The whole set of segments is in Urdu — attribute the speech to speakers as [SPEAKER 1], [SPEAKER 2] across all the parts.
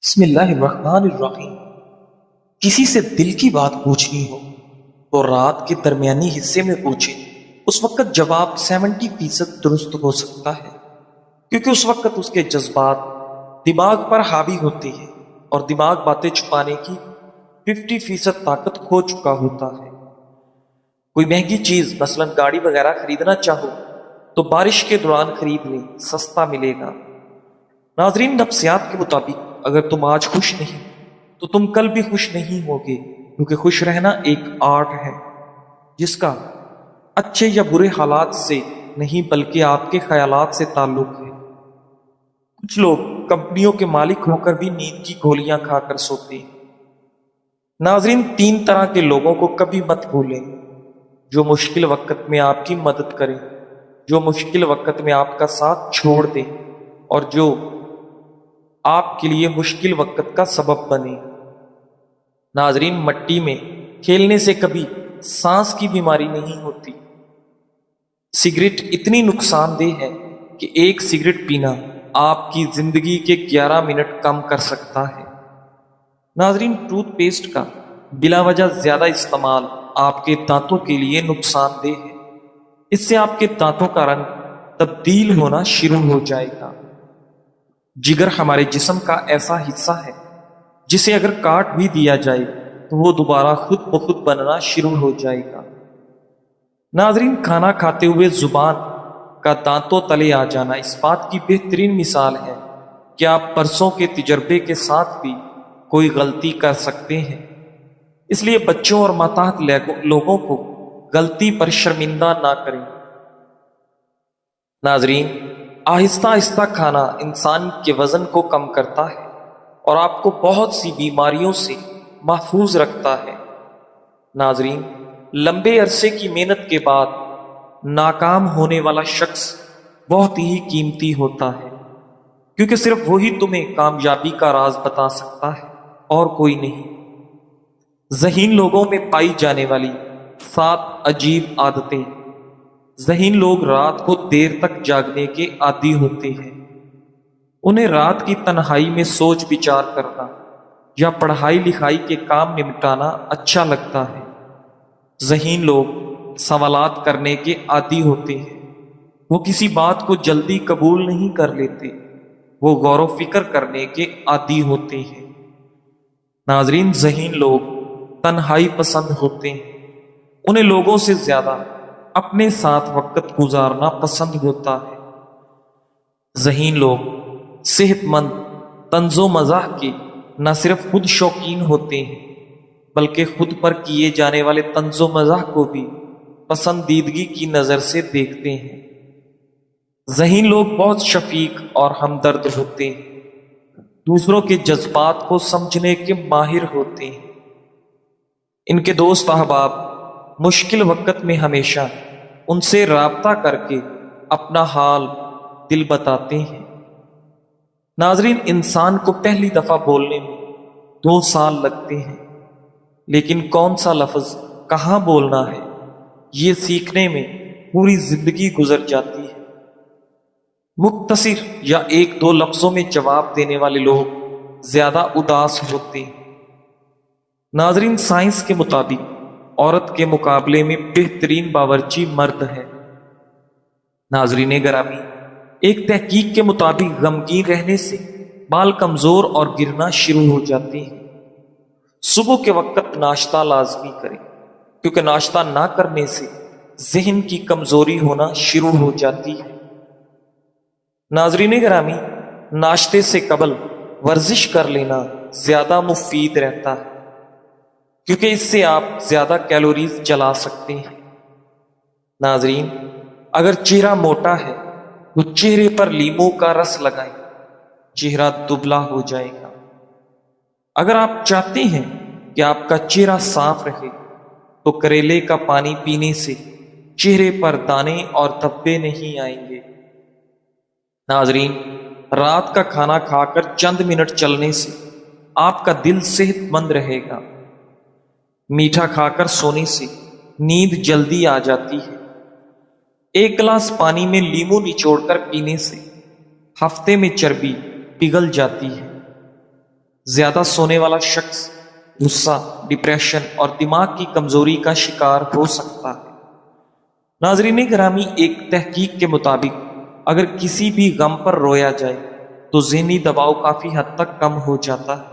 [SPEAKER 1] بسم اللہ الرحمن الرحیم۔ کسی سے دل کی بات پوچھنی ہو تو رات کے درمیانی حصے میں پوچھیں، اس وقت جواب 70% درست ہو سکتا ہے، کیونکہ اس وقت اس کے جذبات دماغ پر حاوی ہوتے ہیں اور دماغ باتیں چھپانے کی 50% طاقت کھو چکا ہوتا ہے۔ کوئی مہنگی چیز مثلا گاڑی وغیرہ خریدنا چاہو تو بارش کے دوران خرید لیں، سستا ملے گا۔ ناظرین، نفسیات کے مطابق اگر تم آج خوش نہیں تو تم کل بھی خوش نہیں ہوگے، کیونکہ خوش رہنا ایک آرٹ ہے جس کا اچھے یا برے حالات سے نہیں بلکہ آپ کے خیالات سے تعلق ہے۔ کچھ لوگ کمپنیوں کے مالک ہو کر بھی نیند کی گولیاں کھا کر سوتے ہیں۔ ناظرین، 3 طرح کے لوگوں کو کبھی مت بھولیں: جو مشکل وقت میں آپ کی مدد کریں، جو مشکل وقت میں آپ کا ساتھ چھوڑ دیں، اور جو آپ کے لیے مشکل وقت کا سبب بنے۔ ناظرین، مٹی میں کھیلنے سے کبھی سانس کی بیماری نہیں ہوتی۔ سگریٹ اتنی نقصان دہ ہے کہ ایک سگریٹ پینا آپ کی زندگی کے 11 منٹ کم کر سکتا ہے۔ ناظرین، ٹوتھ پیسٹ کا بلا وجہ زیادہ استعمال آپ کے دانتوں کے لیے نقصان دہ ہے۔ اس سے آپ کے دانتوں کا رنگ تبدیل ہونا شروع ہو جائے گا۔ جگر ہمارے جسم کا ایسا حصہ ہے جسے اگر کاٹ بھی دیا جائے تو وہ دوبارہ خود بخود بننا شروع ہو جائے گا۔ ناظرین، کھانا کھاتے ہوئے زبان کا دانتوں تلے آ جانا اس بات کی بہترین مثال ہے کہ آپ پرسوں کے تجربے کے ساتھ بھی کوئی غلطی کر سکتے ہیں۔ اس لیے بچوں اور ماتحت لوگوں کو غلطی پر شرمندہ نہ کریں۔ ناظرین، آہستہ آہستہ کھانا انسان کے وزن کو کم کرتا ہے اور آپ کو بہت سی بیماریوں سے محفوظ رکھتا ہے۔ ناظرین، لمبے عرصے کی محنت کے بعد ناکام ہونے والا شخص بہت ہی قیمتی ہوتا ہے، کیونکہ صرف وہی تمہیں کامیابی کا راز بتا سکتا ہے اور کوئی نہیں۔ ذہین لوگوں میں پائی جانے والی 7 عجیب عادتیں۔ ذہین لوگ رات کو دیر تک جاگنے کے عادی ہوتے ہیں۔ انہیں رات کی تنہائی میں سوچ بچار کرنا یا پڑھائی لکھائی کے کام نمٹانا اچھا لگتا ہے۔ ذہین لوگ سوالات کرنے کے عادی ہوتے ہیں۔ وہ کسی بات کو جلدی قبول نہیں کر لیتے، وہ غور و فکر کرنے کے عادی ہوتے ہیں۔ ناظرین، ذہین لوگ تنہائی پسند ہوتے ہیں۔ انہیں لوگوں سے زیادہ اپنے ساتھ وقت گزارنا پسند ہوتا ہے۔ ذہین لوگ صحت مند طنز و مزاح کے نہ صرف خود شوقین ہوتے ہیں بلکہ خود پر کیے جانے والے طنز و مزاح کو بھی پسندیدگی کی نظر سے دیکھتے ہیں۔ ذہین لوگ بہت شفیق اور ہمدرد ہوتے ہیں، دوسروں کے جذبات کو سمجھنے کے ماہر ہوتے ہیں۔ ان کے دوست احباب مشکل وقت میں ہمیشہ ان سے رابطہ کر کے اپنا حال دل بتاتے ہیں۔ ناظرین، انسان کو پہلی دفعہ بولنے میں 2 سال لگتے ہیں، لیکن کون سا لفظ کہاں بولنا ہے یہ سیکھنے میں پوری زندگی گزر جاتی ہے۔ مختصر یا 1-2 لفظوں میں جواب دینے والے لوگ زیادہ اداس ہوتے ہیں۔ ناظرین، سائنس کے مطابق عورت کے مقابلے میں بہترین باورچی مرد ہے۔ ناظرین گرامی، ایک تحقیق کے مطابق غمگین رہنے سے بال کمزور اور گرنا شروع ہو جاتے ہیں۔ صبح کے وقت ناشتہ لازمی کریں، کیونکہ ناشتہ نہ کرنے سے ذہن کی کمزوری ہونا شروع ہو جاتی ہے۔ ناظرین گرامی، ناشتے سے قبل ورزش کر لینا زیادہ مفید رہتا ہے، کیونکہ اس سے آپ زیادہ کیلوریز جلا سکتے ہیں۔ ناظرین، اگر چہرہ موٹا ہے تو چہرے پر لیموں کا رس لگائیں، چہرہ دبلا ہو جائے گا۔ اگر آپ چاہتے ہیں کہ آپ کا چہرہ صاف رہے تو کریلے کا پانی پینے سے چہرے پر دانے اور دھبے نہیں آئیں گے۔ ناظرین، رات کا کھانا کھا کر چند منٹ چلنے سے آپ کا دل صحت مند رہے گا۔ میٹھا کھا کر سونے سے نیند جلدی آ جاتی ہے۔ 1 گلاس پانی میں لیموں نچوڑ کر پینے سے ہفتے میں چربی پگھل جاتی ہے۔ زیادہ سونے والا شخص غصہ، ڈپریشن اور دماغ کی کمزوری کا شکار ہو سکتا ہے۔ ناظرین گرامی، ایک تحقیق کے مطابق اگر کسی بھی غم پر رویا جائے تو ذہنی دباؤ کافی حد تک کم ہو جاتا ہے۔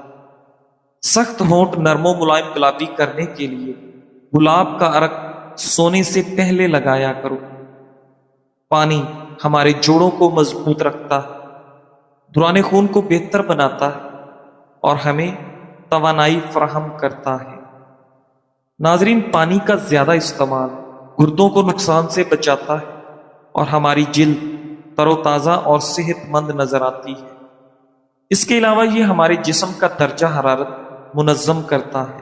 [SPEAKER 1] سخت ہونٹ نرم و ملائم گلابی کرنے کے لیے گلاب کا عرق سونے سے پہلے لگایا کرو۔ پانی ہمارے جوڑوں کو مضبوط رکھتا ہے، دوران خون کو بہتر بناتا ہے اور ہمیں توانائی فراہم کرتا ہے۔ ناظرین، پانی کا زیادہ استعمال گردوں کو نقصان سے بچاتا ہے اور ہماری جلد تر و تازہ اور صحت مند نظر آتی ہے۔ اس کے علاوہ یہ ہمارے جسم کا درجہ حرارت منظم کرتا ہے،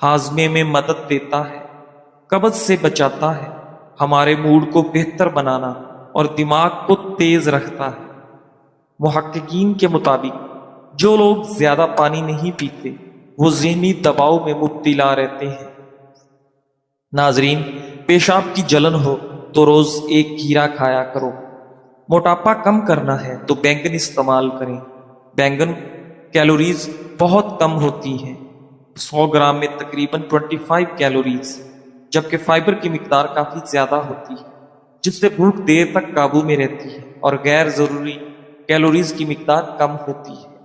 [SPEAKER 1] ہاضمے میں مدد دیتا ہے، قبض سے بچاتا ہے، ہمارے موڈ کو بہتر بنانا اور دماغ کو تیز رکھتا ہے۔ محققین کے مطابق جو لوگ زیادہ پانی نہیں پیتے وہ ذہنی دباؤ میں مبتلا رہتے ہیں۔ ناظرین، پیشاب کی جلن ہو تو روز ایک کھیرا کھایا کرو۔ موٹاپا کم کرنا ہے تو بینگن استعمال کریں۔ بینگن کیلوریز بہت کم ہوتی ہیں، 100 گرام میں تقریباً 25 کیلوریز، جبکہ فائبر کی مقدار کافی زیادہ ہوتی ہے جس سے بھوک دیر تک قابو میں رہتی ہے اور غیر ضروری کیلوریز کی مقدار کم ہوتی ہے۔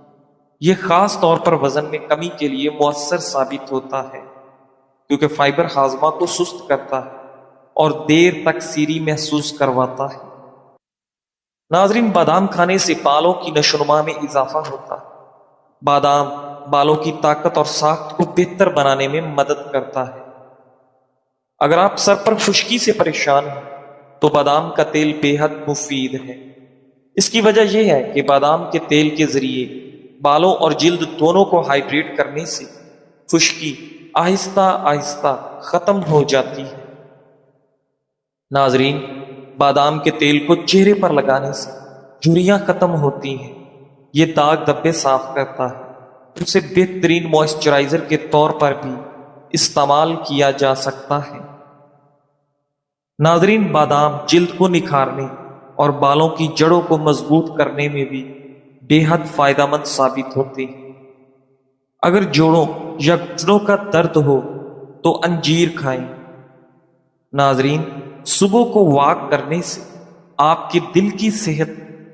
[SPEAKER 1] یہ خاص طور پر وزن میں کمی کے لیے مؤثر ثابت ہوتا ہے کیونکہ فائبر ہاضمہ کو سست کرتا ہے اور دیر تک سیری محسوس کرواتا ہے۔ ناظرین، بادام کھانے سے بالوں کی نشو و نما میں اضافہ ہوتا ہے۔ بادام بالوں کی طاقت اور ساخت کو بہتر بنانے میں مدد کرتا ہے۔ اگر آپ سر پر خشکی سے پریشان ہیں تو بادام کا تیل بے حد مفید ہے۔ اس کی وجہ یہ ہے کہ بادام کے تیل کے ذریعے بالوں اور جلد دونوں کو ہائیڈریٹ کرنے سے خشکی آہستہ آہستہ ختم ہو جاتی ہے۔ ناظرین، بادام کے تیل کو چہرے پر لگانے سے جھریاں ختم ہوتی ہیں، یہ داغ دھبے صاف کرتا ہے، اسے بہترین موئسچرائزر کے طور پر بھی استعمال کیا جا سکتا ہے۔ ناظرین، بادام جلد کو نکھارنے اور بالوں کی جڑوں کو مضبوط کرنے میں بھی بے حد فائدہ مند ثابت ہوتے ہیں۔ اگر جوڑوں یا گھٹنوں کا درد ہو تو انجیر کھائیں۔ ناظرین، صبح کو واک کرنے سے آپ کے دل کی صحت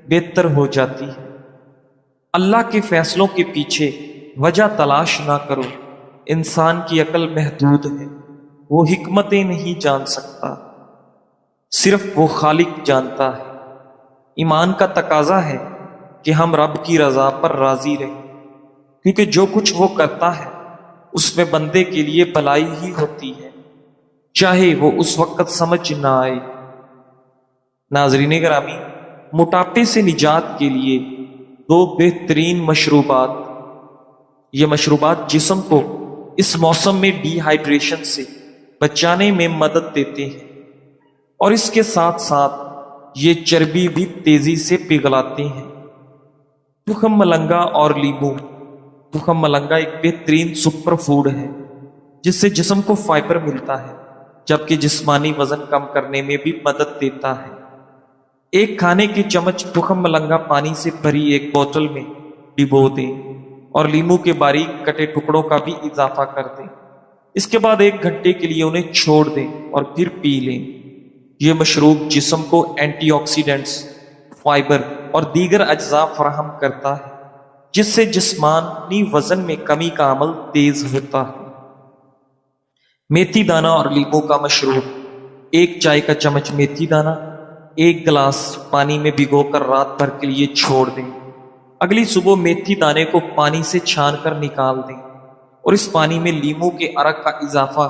[SPEAKER 1] بہتر ہو جاتی ہے۔ اللہ کے فیصلوں کے پیچھے وجہ تلاش نہ کرو، انسان کی عقل محدود ہے، وہ حکمتیں نہیں جان سکتا، صرف وہ خالق جانتا ہے۔ ایمان کا تقاضا ہے کہ ہم رب کی رضا پر راضی رہیں، کیونکہ جو کچھ وہ کرتا ہے اس میں بندے کے لیے بھلائی ہی ہوتی ہے، چاہے وہ اس وقت سمجھ نہ آئے۔ ناظرین گرامی، موٹاپے سے نجات کے لیے 2 بہترین مشروبات۔ یہ مشروبات جسم کو اس موسم میں ڈی ہائیڈریشن سے بچانے میں مدد دیتے ہیں اور اس کے ساتھ ساتھ یہ چربی بھی تیزی سے پگھلاتے ہیں۔ تخم ملنگا اور لیمو۔ تخم ملنگا ایک بہترین سپر فوڈ ہے جس سے جسم کو فائبر ملتا ہے جبکہ جسمانی وزن کم کرنے میں بھی مدد دیتا ہے۔ ایک کھانے کی چمچ تخم ملنگا پانی سے بھری ایک بوتل میں ڈبو دیں اور لیمو کے باریک کٹے ٹکڑوں کا بھی اضافہ کر دیں۔ اس کے بعد 1 گھنٹے کے لیے انہیں چھوڑ دیں اور پھر پی لیں۔ یہ مشروب جسم کو اینٹی آکسیڈنٹس، فائبر اور دیگر اجزاء فراہم کرتا ہے جس سے جسمانی وزن میں کمی کا عمل تیز ہوتا ہے۔ میتھی دانہ اور لیمو کا مشروب۔ 1 چائے کا چمچ میتھی دانہ 1 گلاس پانی میں بھگو کر رات بھر کے لیے چھوڑ دیں۔ اگلی صبح میتھی دانے کو پانی سے چھان کر نکال دیں اور اس پانی میں لیمو کے عرق کا اضافہ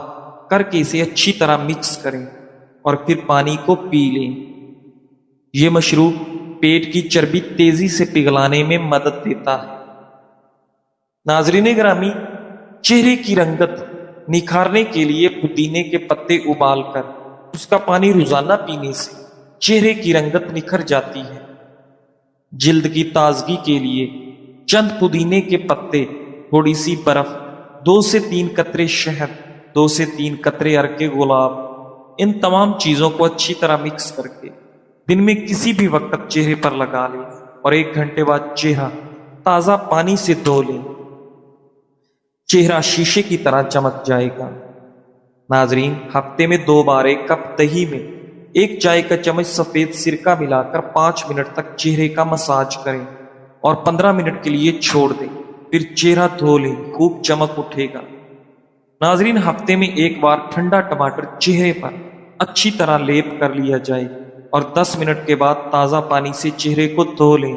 [SPEAKER 1] کر کے اسے اچھی طرح مکس کریں اور پھر پانی کو پی لیں۔ یہ مشروب پیٹ کی چربی تیزی سے پگھلانے میں مدد دیتا ہے۔ ناظرین گرامی، چہرے کی رنگت نکھارنے کے لیے پودینے کے پتے ابال کر اس کا پانی روزانہ پینے سے چہرے کی رنگت نکھر جاتی ہے۔ جلد کی تازگی کے لیے چند پودینے کے پتے، تھوڑی سی برف، 2 سے 3 قطرے شہد، 2 سے 3 قطرے عرق گلاب، ان تمام چیزوں کو اچھی طرح مکس کر کے دن میں کسی بھی وقت چہرے پر لگا لیں اور 1 گھنٹے بعد چہرہ تازہ پانی سے دھو لیں۔ چہرہ شیشے کی طرح چمک جائے گا۔ ناظرین، ہفتے میں 2 بار 1 کپ دہی میں 1 چائے کا چمچ سفید سرکہ ملا کر 5 منٹ تک چہرے کا مساج کریں اور 15 منٹ کے لیے چھوڑ دیں، پھر چہرہ دھو لیں، خوب چمک اٹھے گا۔ ناظرین، ہفتے میں 1 بار ٹھنڈا ٹماٹر چہرے پر اچھی طرح لیپ کر لیا جائے اور 10 منٹ کے بعد تازہ پانی سے چہرے کو دھو لیں۔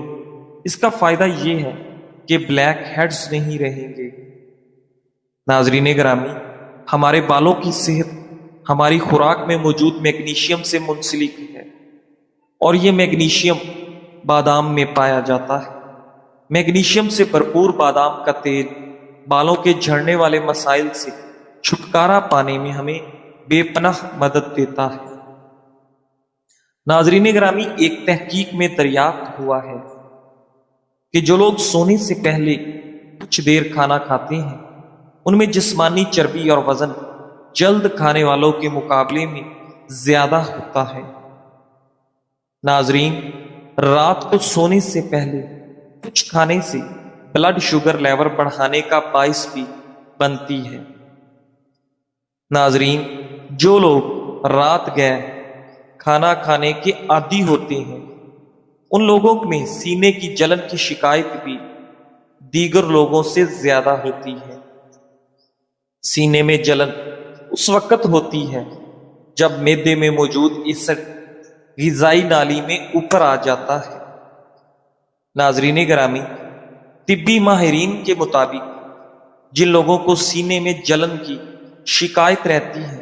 [SPEAKER 1] اس کا فائدہ یہ ہے کہ بلیک ہیڈز نہیں رہیں گے۔ ناظرین گرامی، ہمارے بالوں کی صحت ہماری خوراک میں موجود میگنیشیم سے منسلک ہے، اور یہ میگنیشیم بادام میں پایا جاتا ہے۔ میگنیشیم سے بھرپور بادام کا تیل بالوں کے جھڑنے والے مسائل سے چھٹکارا پانے میں ہمیں بے پناہ مدد دیتا ہے۔ ناظرین گرامی، ایک تحقیق میں دریافت ہوا ہے کہ جو لوگ سونے سے پہلے کچھ دیر کھانا کھاتے ہیں، ان میں جسمانی چربی اور وزن جلد کھانے والوں کے مقابلے میں زیادہ ہوتا ہے۔ ناظرین، رات کو سونے سے پہلے کچھ کھانے سے بلڈ شوگر لیول بڑھانے کا باعث بھی بنتی ہے۔ ناظرین، جو لوگ رات گئے کھانا کھانے کے عادی ہوتے ہیں، ان لوگوں میں سینے کی جلن کی شکایت بھی دیگر لوگوں سے زیادہ ہوتی ہے۔ سینے میں جلن اس وقت ہوتی ہے جب معدے میں موجود ایسڈ غذائی نالی میں اوپر آ جاتا ہے۔ ناظرین گرامی، طبی ماہرین کے مطابق جن لوگوں کو سینے میں جلن کی شکایت رہتی ہے،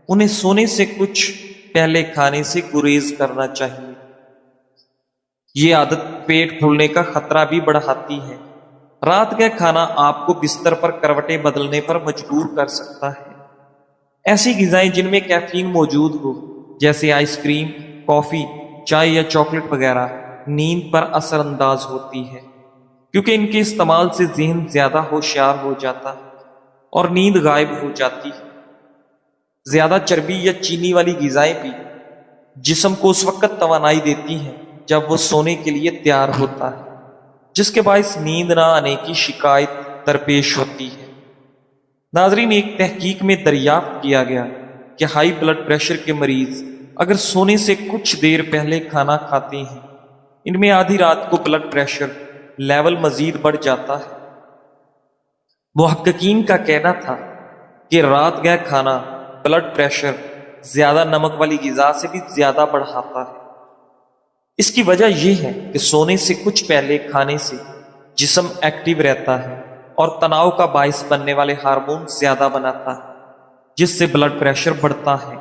[SPEAKER 1] انہیں سونے سے کچھ پہلے کھانے سے گریز کرنا چاہیے۔ یہ عادت پیٹ پھولنے کا خطرہ بھی بڑھاتی ہے۔ رات کا کھانا آپ کو بستر پر کروٹیں بدلنے پر مجبور کر سکتا ہے۔ ایسی غذائیں جن میں کیفین موجود ہو، جیسے آئس کریم، کافی، چائے یا چاکلیٹ وغیرہ، نیند پر اثر انداز ہوتی ہے، کیونکہ ان کے استعمال سے ذہن زیادہ ہوشیار ہو جاتا ہے اور نیند غائب ہو جاتی ہے۔ زیادہ چربی یا چینی والی غذائیں بھی جسم کو اس وقت توانائی دیتی ہیں جب وہ سونے کے لیے تیار ہوتا ہے، جس کے باعث نیند نہ آنے کی شکایت درپیش ہوتی ہے۔ ناظرین، ایک تحقیق میں دریافت کیا گیا کہ ہائی بلڈ پریشر کے مریض اگر سونے سے کچھ دیر پہلے کھانا کھاتے ہیں، ان میں آدھی رات کو بلڈ پریشر لیول مزید بڑھ جاتا ہے۔ محققین کا کہنا تھا کہ رات گئے کھانا بلڈ پریشر زیادہ نمک والی غذا سے بھی زیادہ بڑھاتا ہے۔ اس کی وجہ یہ ہے کہ سونے سے کچھ پہلے کھانے سے جسم ایکٹیو رہتا ہے اور تناؤ کا باعث بننے والے ہارمون زیادہ بناتا ہے، جس سے بلڈ پریشر بڑھتا ہے۔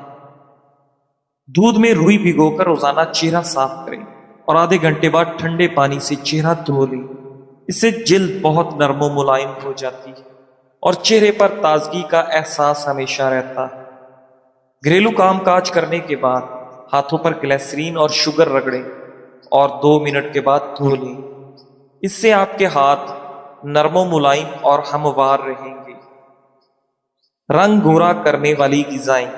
[SPEAKER 1] دودھ میں روئی بھگو کر روزانہ چہرہ صاف کریں اور آدھے گھنٹے بعد ٹھنڈے پانی سے چہرہ دھو لیں۔ اس سے جلد بہت نرم و ملائم ہو جاتی ہے اور چہرے پر تازگی کا احساس ہمیشہ رہتا ہے۔ گھریلو کام کاج کرنے کے بعد ہاتھوں پر گلیسرین اور شوگر رگڑیں اور 2 منٹ کے بعد دھو لیں۔ اس سے آپ کے ہاتھ نرم و ملائم اور ہموار رہیں گے۔ رنگ گورا کرنے والی غذائیں: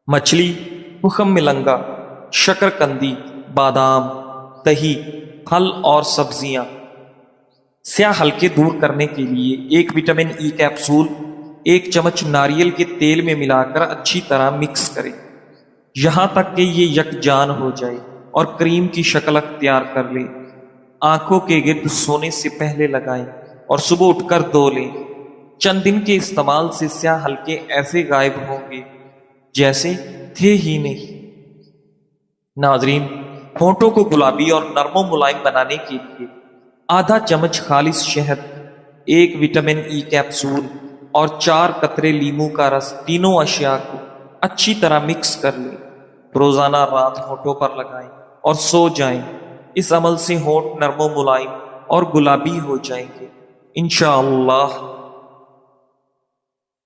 [SPEAKER 1] مچھلی، تخم ملنگا، شکرکندی، بادام، دہی، پھل اور سبزیاں۔ سیاہ حلقے دور کرنے کے لیے 1 وٹامن ای کیپسول 1 چمچ ناریل کے تیل میں ملا کر اچھی طرح مکس کریں، یہاں تک کہ یہ یکجان ہو جائے اور کریم کی شکل اختیار کر لے۔ آنکھوں کے گرد سونے سے پہلے لگائیں اور صبح اٹھ کر دھو لیں۔ چند دن کے استعمال سے سیاہ حلقے ایسے غائب ہوں گے جیسے تھے ہی نہیں۔ ناظرین، ہونٹوں کو گلابی اور نرم و ملائم بنانے کے لیے آدھا چمچ خالص شہد، 1 وٹامن ای کیپسول اور 4 قطرے لیموں کا رس، تینوں اشیاء کو اچھی طرح مکس کر لیں۔ روزانہ رات ہونٹوں پر لگائیں اور سو جائیں۔ اس عمل سے ہونٹ نرم و ملائم اور گلابی ہو جائیں گے انشاءاللہ۔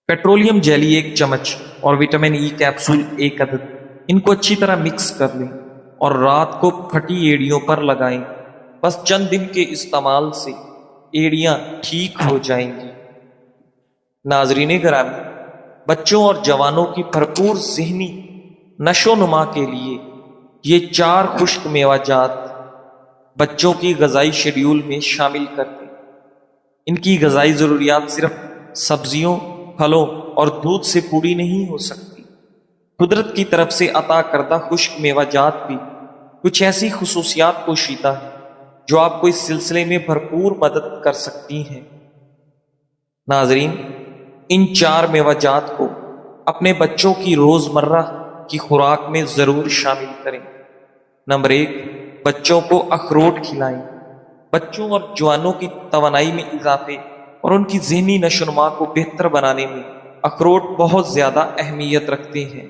[SPEAKER 1] پیٹرولیم جیلی 1 چمچ اور وٹامن ای کیپسول 1 عدد، ان کو اچھی طرح مکس کر لیں اور رات کو پھٹی ایڑیوں پر لگائیں۔ بس چند دن کے استعمال سے ایڑیاں ٹھیک ہو جائیں گی۔ ناظرین گرامی، بچوں اور جوانوں کی بھرپور ذہنی نشو و نما کے لیے یہ 4 خشک میوہ جات بچوں کی غذائی شیڈیول میں شامل کر دیں۔ ان کی غذائی ضروریات صرف سبزیوں، پھلوں اور دودھ سے پوری نہیں ہو سکتی۔ قدرت کی طرف سے عطا کردہ خشک میوہ جات بھی کچھ ایسی خصوصیات پوشیدہ ہیں جو آپ کو اس سلسلے میں بھرپور مدد کر سکتی ہیں۔ ناظرین، ان 4 میوہ جات کو اپنے بچوں کی روزمرہ کی خوراک میں ضرور شامل کریں۔ نمبر 1، بچوں کو اخروٹ کھلائیں۔ بچوں اور جوانوں کی توانائی میں اضافے اور ان کی ذہنی نشو و نما کو بہتر بنانے میں اخروٹ بہت زیادہ اہمیت رکھتے ہیں۔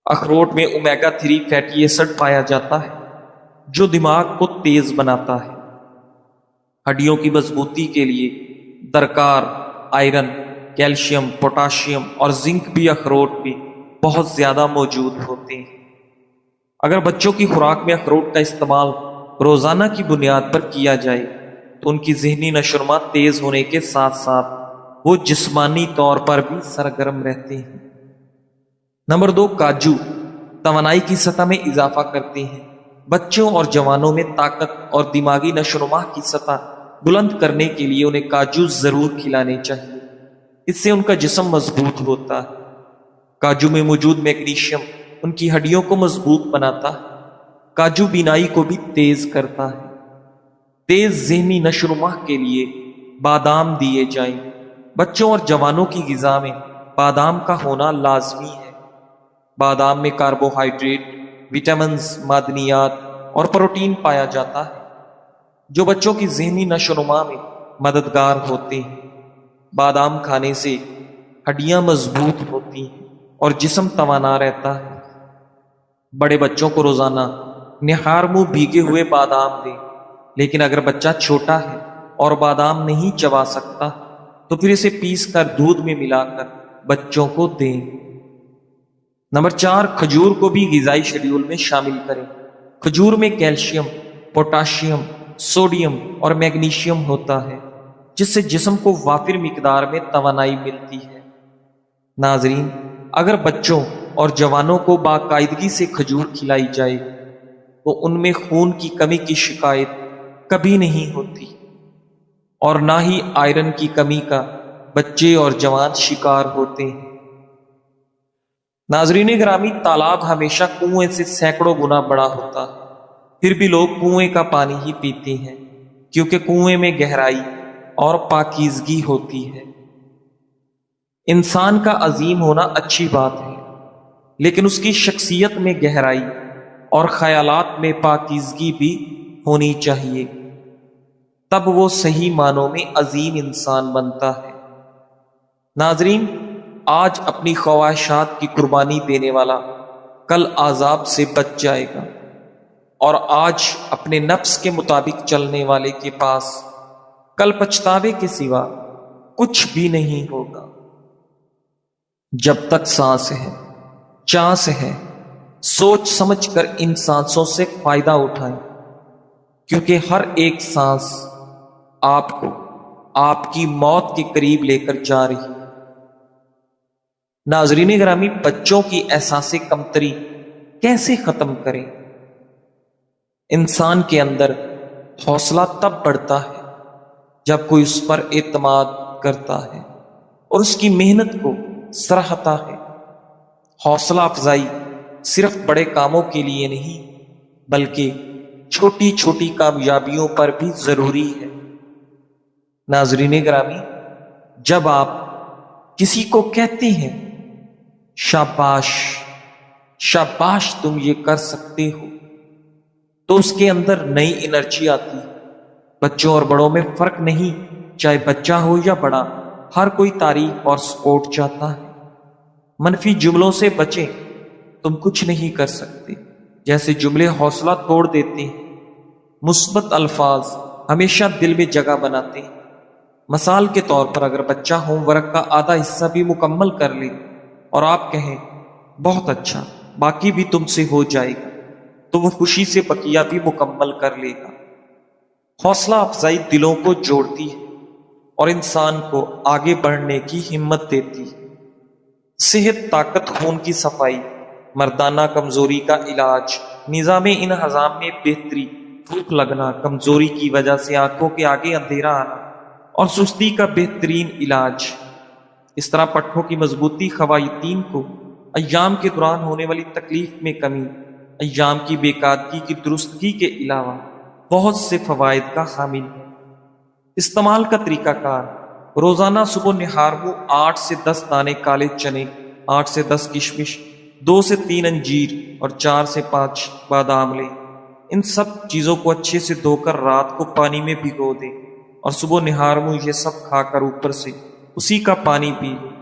[SPEAKER 1] اخروٹ میں اومیگا 3 فیٹی ایسڈ پایا جاتا ہے جو دماغ کو تیز بناتا ہے۔ ہڈیوں کی مضبوطی کے لیے درکار آئرن، کیلشیم، پوٹاشیم اور زنک بھی اخروٹ میں بہت زیادہ موجود ہوتے ہیں۔ اگر بچوں کی خوراک میں اخروٹ کا استعمال روزانہ کی بنیاد پر کیا جائے تو ان کی ذہنی نشو و نما تیز ہونے کے ساتھ ساتھ وہ جسمانی طور پر بھی سرگرم رہتے ہیں۔ نمبر 2، کاجو توانائی کی سطح میں اضافہ کرتے ہیں۔ بچوں اور جوانوں میں طاقت اور دماغی نشو و نما کی سطح بلند کرنے کے لیے انہیں کاجو ضرور کھلانے چاہیے۔ اس سے ان کا جسم مضبوط ہوتا ہے۔ کاجو میں موجود میگنیشیم ان کی ہڈیوں کو مضبوط بناتا ہے۔ کاجو بینائی کو بھی تیز کرتا ہے۔ تیز ذہنی نشو و نما کے لیے بادام دیے جائیں۔ بچوں اور جوانوں کی غذا میں بادام کا ہونا لازمی ہے۔ بادام میں کاربوہائیڈریٹ، وٹامنز، معدنیات اور پروٹین پایا جاتا ہے جو بچوں کی ذہنی نشو و نما میں مددگار ہوتے ہیں۔ بادام کھانے سے ہڈیاں مضبوط ہوتی ہیں اور جسم توانا رہتا ہے۔ بڑے بچوں کو روزانہ نہار منہ بھیگے ہوئے بادام دیں، لیکن اگر بچہ چھوٹا ہے اور بادام نہیں چبا سکتا تو پھر اسے پیس کر دودھ میں ملا کر بچوں کو دیں۔ نمبر 4، کھجور کو بھی غذائی شیڈول میں شامل کریں۔ کھجور میں کیلشیم، پوٹاشیم، سوڈیم اور میگنیشیم ہوتا ہے جس سے جسم کو وافر مقدار میں توانائی ملتی ہے۔ ناظرین، اگر بچوں اور جوانوں کو باقاعدگی سے کھجور کھلائی جائے تو ان میں خون کی کمی کی شکایت کبھی نہیں ہوتی اور نہ ہی آئرن کی کمی کا بچے اور جوان شکار ہوتے ہیں۔ ناظرین گرامی، تالاب ہمیشہ کنویں سے سینکڑوں گنا بڑا ہوتا ہے، پھر بھی لوگ کنویں کا پانی ہی پیتے ہیں کیونکہ کنویں میں گہرائی اور پاکیزگی ہوتی ہے۔ انسان کا عظیم ہونا اچھی بات ہے، لیکن اس کی شخصیت میں گہرائی اور خیالات میں پاکیزگی بھی ہونی چاہیے، تب وہ صحیح معنوں میں عظیم انسان بنتا ہے۔ ناظرین، آج اپنی خواہشات کی قربانی دینے والا کل عذاب سے بچ جائے گا، اور آج اپنے نفس کے مطابق چلنے والے کے پاس کل پچھتاوے کے سوا کچھ بھی نہیں ہوگا۔ جب تک سانس ہے، چانس ہے، سوچ سمجھ کر ان سانسوں سے فائدہ اٹھائیں، کیونکہ ہر ایک سانس آپ کو آپ کی موت کے قریب لے کر جا رہی ہے۔ ناظرین گرامی، بچوں کی احساس کمتری کیسے ختم کریں؟ انسان کے اندر حوصلہ تب بڑھتا ہے جب کوئی اس پر اعتماد کرتا ہے اور اس کی محنت کو سراہتا ہے۔ حوصلہ افزائی صرف بڑے کاموں کے لیے نہیں بلکہ چھوٹی چھوٹی کامیابیوں پر بھی ضروری ہے۔ ناظرین گرامی، جب آپ کسی کو کہتے ہیں شاباش شاباش تم یہ کر سکتے ہو، تو اس کے اندر نئی انرجی آتی ہے۔ بچوں اور بڑوں میں فرق نہیں، چاہے بچہ ہو یا بڑا، ہر کوئی تعریف اور سپورٹ چاہتا ہے۔ منفی جملوں سے بچیں، تم کچھ نہیں کر سکتے جیسے جملے حوصلہ توڑ دیتے ہیں۔ مثبت الفاظ ہمیشہ دل میں جگہ بناتے ہیں۔ مثال کے طور پر، اگر بچہ ہوم ورک کا آدھا حصہ بھی مکمل کر لے اور آپ کہیں بہت اچھا، باقی بھی تم سے ہو جائے گا، تو وہ خوشی سے بقیہ بھی مکمل کر لے گا۔ حوصلہ افزائی دلوں کو جوڑتی ہے اور انسان کو آگے بڑھنے کی ہمت دیتی ہے۔ صحت، طاقت، خون کی صفائی، مردانہ کمزوری کا علاج، نظام انہضام میں بہتری، بھوک لگنا، کمزوری کی وجہ سے آنکھوں کے آگے اندھیرا آنا اور سستی کا بہترین علاج۔ اس طرح پٹھوں کی مضبوطی خواتین کو ایام کے دوران ہونے والی تکلیف میں کمی، ایام کی بے قاعدگی کی درستگی کے علاوہ بہت سے فوائد کا حامل ہے۔ استعمال کا طریقہ کار: روزانہ صبح نہار کو 8 سے 10 دانے کالے چنے، 8 سے 10 کشمش، 2 سے 3 انجیر اور 4 سے 5 بادام لیں۔ ان سب چیزوں کو اچھے سے دھو کر رات کو پانی میں بھگو دیں اور صبح نہار میں یہ سب کھا کر اوپر سے اسی کا پانی پی لیں۔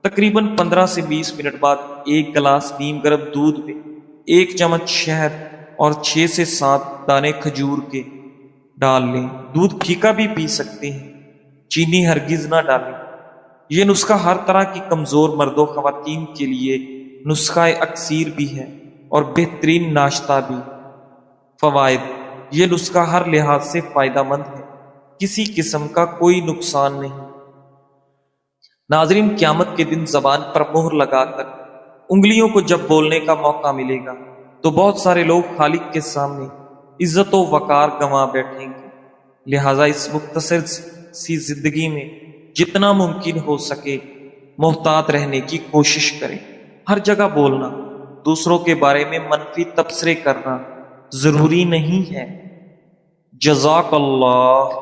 [SPEAKER 1] تقریباً 15 سے 20 منٹ بعد ایک گلاس نیم گرم دودھ میں 1 چمچ شہد اور 6 سے 7 دانے کھجور کے ڈال لیں۔ دودھ پھیکا بھی پی سکتے ہیں، چینی ہرگز نہ ڈالیں۔ یہ نسخہ ہر طرح کی کمزور مرد و خواتین کے لیے نسخہ اکسیر بھی ہے اور بہترین ناشتہ بھی۔ فوائد: یہ نسخہ ہر لحاظ سے فائدہ مند ہے، کسی قسم کا کوئی نقصان نہیں۔ ناظرین، قیامت کے دن زبان پر مہر لگا کر انگلیوں کو جب بولنے کا موقع ملے گا تو بہت سارے لوگ خالق کے سامنے عزت و وقار گنوا بیٹھیں گے۔ لہٰذا اس مختصر سی زندگی میں جتنا ممکن ہو سکے محتاط رہنے کی کوشش کریں۔ ہر جگہ بولنا، دوسروں کے بارے میں منفی تبصرے کرنا ضروری نہیں ہے۔ جزاک اللہ۔